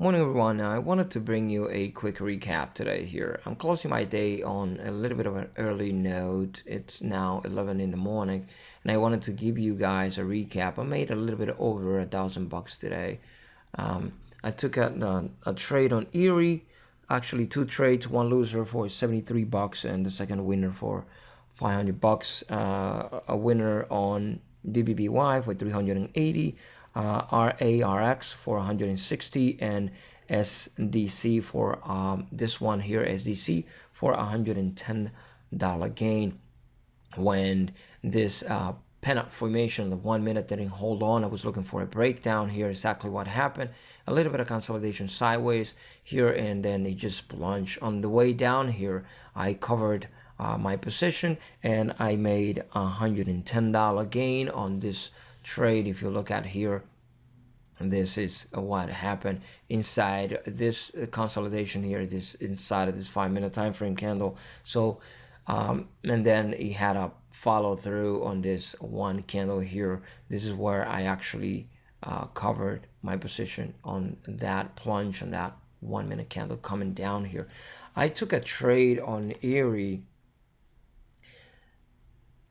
Morning everyone. I wanted to bring you a quick recap today here. I'm closing my day on a little bit of an early note. It's now 11 in the morning and I wanted to give you guys a recap. I made a little bit over $1,000 today. I took a trade on Erie, actually two trades, one loser for $73 and the second winner for $500. A winner on BBBY for 380, RARX for 160, and SDC for this one here, SDC for $110 gain. When this pin-up formation, the 1 minute didn't hold on, I was looking for a breakdown here. Exactly what happened. A little bit of consolidation sideways here, and then it just plunged. On the way down here, I covered my position and I made $110 gain on this trade. If you look at here, this is what happened inside this consolidation here, this inside of this 5 minute time frame candle. So and then it had a follow through on this one candle here. This is where I actually covered my position on that plunge on that 1 minute candle coming down here. I took a trade on Erie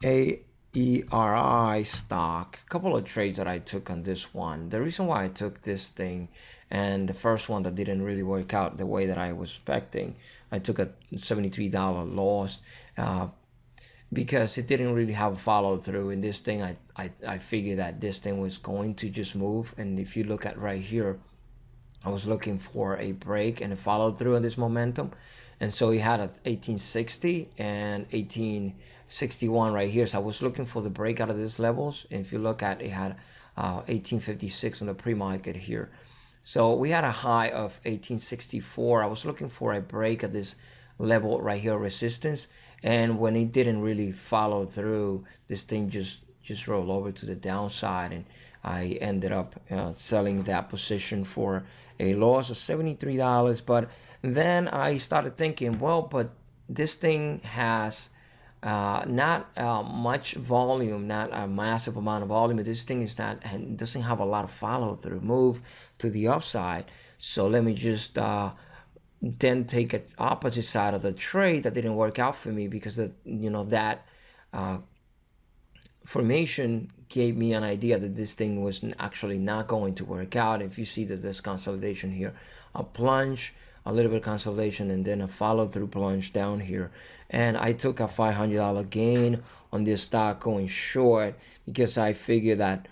AERI stock. A couple of trades that I took on this one. The reason why I took this thing, and the first one that didn't really work out the way that I was expecting, I took a $73 loss because it didn't really have a follow through in this thing. I figured that this thing was going to just move, and if you look at right here, I was looking for a break and a follow through on this momentum. And so he had at 1860 and 1861 right here. So I was looking for the break out of these levels. And if you look at it, had 1856 on the pre-market here. So we had a high of 1864. I was looking for a break at this level right here, resistance. And when it didn't really follow through, this thing just rolled over to the downside. And I ended up selling that position for a loss of $73. But then I started thinking, well, but this thing has not much volume, not a massive amount of volume. But this thing is not, and doesn't have a lot of follow through move to the upside. So let me just then take an opposite side of the trade that didn't work out for me, because that formation gave me an idea that this thing was actually not going to work out. If you see that this consolidation here, a plunge, a little bit of consolidation, and then a follow-through plunge down here, and I took a $500 gain on this stock going short, because I figured that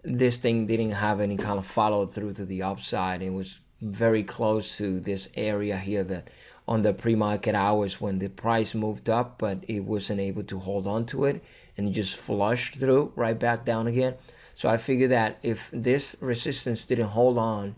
this thing didn't have any kind of follow-through to the upside. It was very close to this area here that on the pre-market hours when the price moved up, but it wasn't able to hold on to it, and it just flushed through right back down again. So I figured that if this resistance didn't hold on,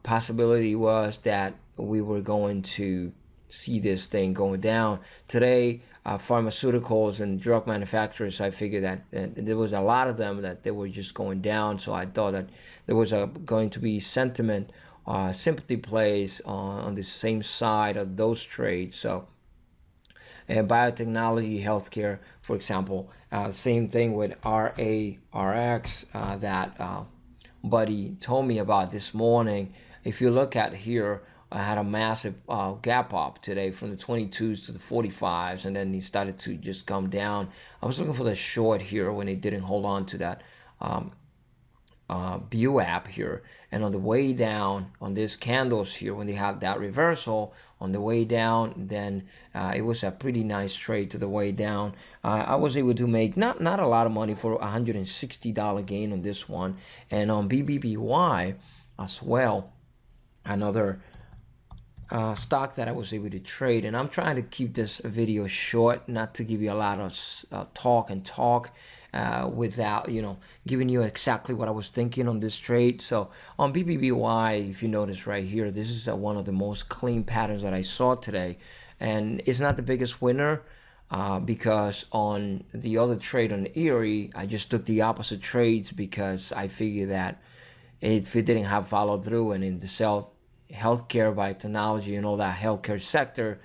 possibility was that we were going to see this thing going down. Today, pharmaceuticals and drug manufacturers, I figured that there was a lot of them that they were just going down. So I thought that there was going to be sentiment, sympathy plays on the same side of those trades. So biotechnology, healthcare, for example, same thing with RARX that buddy told me about this morning. If you look at here, I had a massive gap up today from the 22s to the 45s, and then it started to just come down. I was looking for the short here when it didn't hold on to that BUAP here, and on the way down on these candles here, when they had that reversal on the way down, then it was a pretty nice trade to the way down. I was able to make not a lot of money for $160 gain on this one, and on BBBY as well, another stock that I was able to trade. And I'm trying to keep this video short, not to give you a lot of talk without giving you exactly what I was thinking on this trade. So on BBBY, if you notice right here, this is one of the most clean patterns that I saw today, and it's not the biggest winner because on the other trade on Erie, I just took the opposite trades because I figured that if it didn't have follow through, and in the healthcare, biotechnology, and all that healthcare sector,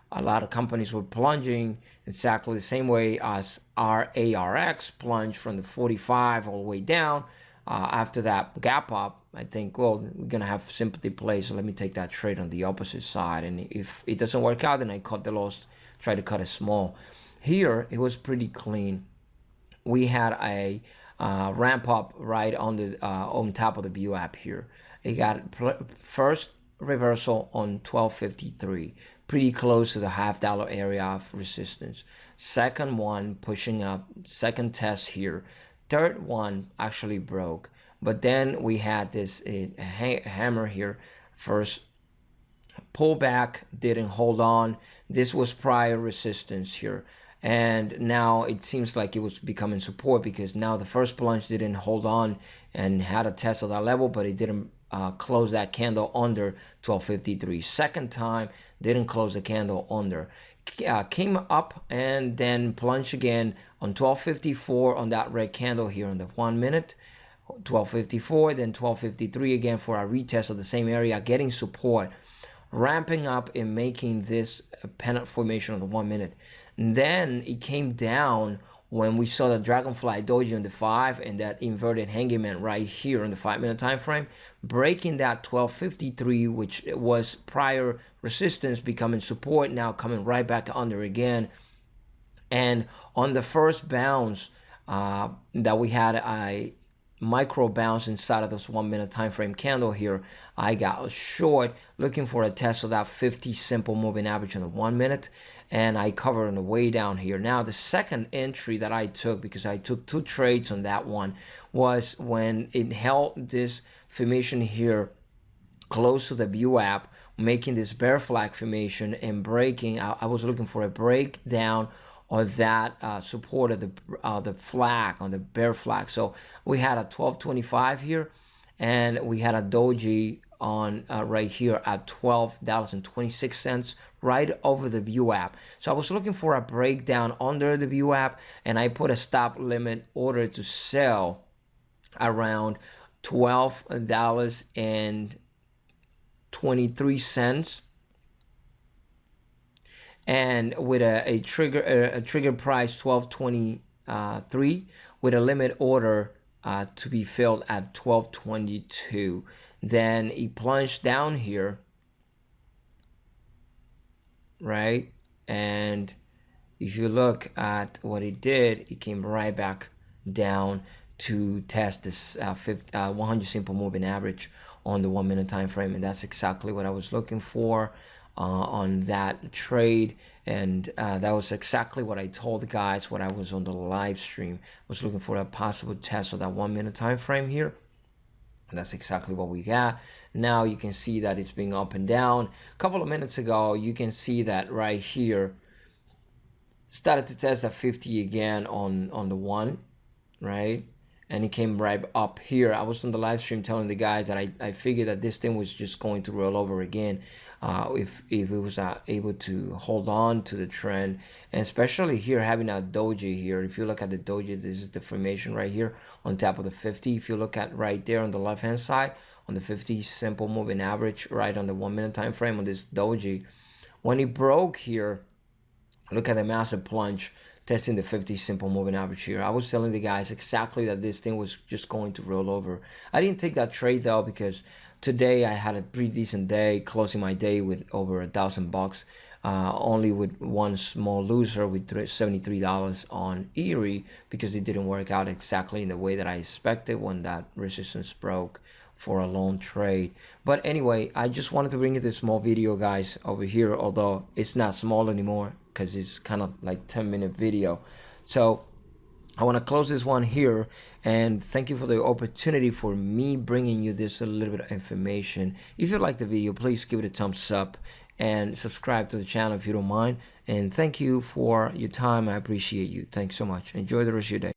a lot of companies were plunging exactly the same way as RARX plunged from the 45 all the way down. After that gap up, I think, well, we're gonna have sympathy play, so let me take that trade on the opposite side, and if it doesn't work out, then I cut the loss, try to cut it small. Here it was pretty clean. We had a ramp up right on the on top of the VWAP here. It got first reversal on 1253, pretty close to the $0.5 area of resistance. Second one pushing up, second test here. Third one actually broke, but then we had this hammer here. First pullback, didn't hold on. This was prior resistance here, and now it seems like it was becoming support, because now the first plunge didn't hold on and had a test of that level, but it didn't close that candle under 1253. Second time, didn't close the candle under. Came up and then plunged again on 1254 on that red candle here on the 1 minute. 1254, then 1253 again for a retest of the same area, getting support, ramping up and making this pennant formation on the 1 minute. And then it came down when we saw the dragonfly doji on the 5 and that inverted hanging man right here on the 5-minute time frame, breaking that 1253, which was prior resistance, becoming support, now coming right back under again. And on the first bounce that we had a micro bounce inside of this 1 minute time frame candle here, I got short looking for a test of that 50 simple moving average on the 1 minute, and I covered on the way down here. Now the second entry that I took, because I took 2 trades on that one, was when it held this formation here close to the VWAP, making this bear flag formation and breaking. I was looking for a breakdown or that support of the flag, on the bear flag. So we had a 1225 here, and we had a doji on right here at $12.26, right over the VWAP. So I was looking for a breakdown under the VWAP, and I put a stop limit order to sell around $12.23. And with a trigger price 12.23, with a limit order to be filled at 12.22. Then it plunged down here, right? And if you look at what it did, it came right back down to test this 100 simple moving average on the 1 minute time frame, and that's exactly what I was looking for on that trade. And that was exactly what I told the guys when I was on the live stream. I was looking for a possible test of that 1 minute time frame here, and that's exactly what we got. Now you can see that it's been up and down. A couple of minutes ago, you can see that right here started to test at 50 again on the 1, right? And it came right up here. I was on the live stream telling the guys that I figured that this thing was just going to roll over again if it was able to hold on to the trend. And especially here, having a doji here. If you look at the doji, this is the formation right here on top of the 50. If you look at right there on the left hand side, on the 50 simple moving average, right on the 1 minute time frame on this doji, when it broke here, look at the massive plunge, testing the 50 simple moving average here. I was telling the guys exactly that this thing was just going to roll over. I didn't take that trade though, because today I had a pretty decent day, closing my day with over $1,000, only with one small loser with $73 on ERI, because it didn't work out exactly in the way that I expected when that resistance broke for a long trade. But anyway, I just wanted to bring you this small video, guys, over here, although it's not small anymore because it's kind of like 10-minute video. So I want to close this one here, and thank you for the opportunity for me bringing you this a little bit of information. If you like the video, please give it a thumbs up and subscribe to the channel if you don't mind. And thank you for your time. I appreciate you. Thanks so much. Enjoy the rest of your day.